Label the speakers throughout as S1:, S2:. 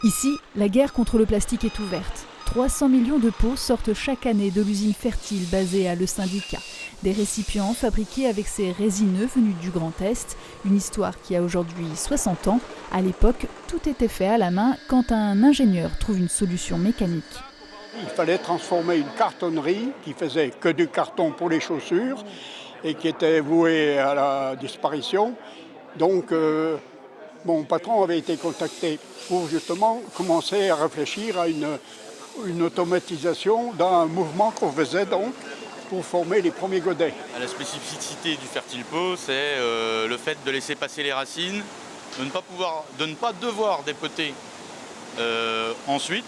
S1: Ici, la guerre contre le plastique est ouverte. 300 millions de pots sortent chaque année de l'usine Fertile basée à Le Syndicat. Des récipients fabriqués avec ces résineux venus du Grand Est. Une histoire qui a aujourd'hui 60 ans. À l'époque, tout était fait à la main quand un ingénieur trouve une solution mécanique.
S2: Il fallait transformer une cartonnerie qui faisait que du carton pour les chaussures et qui était vouée à la disparition. Donc mon patron avait été contacté pour justement commencer à réfléchir à une automatisation d'un mouvement qu'on faisait donc pour former les premiers godets.
S3: La spécificité du Fertil-Pot, c'est le fait de laisser passer les racines, de ne pas devoir dépoter ensuite,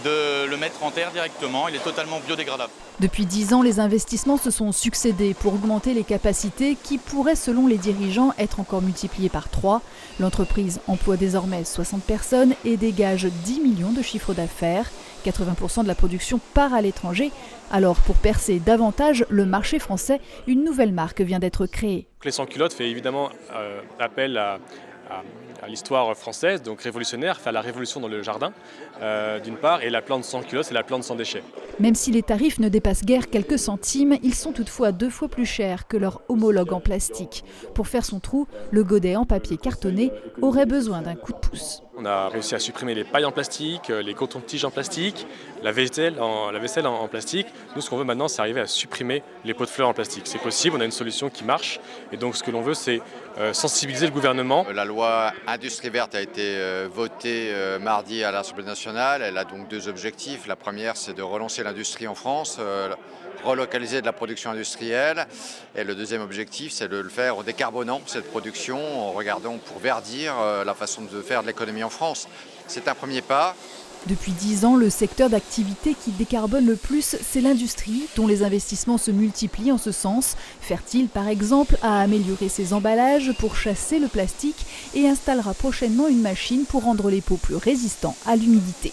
S3: de le mettre en terre directement. Il est totalement biodégradable.
S1: Depuis 10 ans, les investissements se sont succédés pour augmenter les capacités qui pourraient, selon les dirigeants, être encore multipliées par 3. L'entreprise emploie désormais 60 personnes et dégage 10 millions de chiffre d'affaires. 80% de la production part à l'étranger. Alors, pour percer davantage le marché français, une nouvelle marque vient d'être créée.
S4: Les sans-culottes fait évidemment appel à l'histoire française, donc révolutionnaire, faire la révolution dans le jardin, d'une part, et la plante sans culotte, c'est la plante sans déchets.
S1: Même si les tarifs ne dépassent guère quelques centimes, ils sont toutefois 2 fois plus chers que leur homologue en plastique. Pour faire son trou, le godet en papier cartonné aurait besoin d'un coup de pouce.
S4: On a réussi à supprimer les pailles en plastique, les cotons-tiges en plastique, la vaisselle en plastique. Nous, ce qu'on veut maintenant, c'est arriver à supprimer les pots de fleurs en plastique. C'est possible, on a une solution qui marche. Et donc, ce que l'on veut, c'est sensibiliser le gouvernement.
S5: La loi Industrie verte a été votée mardi à l'Assemblée nationale. Elle a donc 2 objectifs. La première, c'est de relancer l'industrie en France, relocaliser de la production industrielle. Et le deuxième objectif, c'est de le faire en décarbonant cette production, en regardant pour verdir la façon de faire de l'économie en France. C'est un premier pas.
S1: Depuis 10 ans, le secteur d'activité qui décarbone le plus, c'est l'industrie, dont les investissements se multiplient en ce sens. Fertile, par exemple, a amélioré ses emballages pour chasser le plastique et installera prochainement une machine pour rendre les pots plus résistants à l'humidité.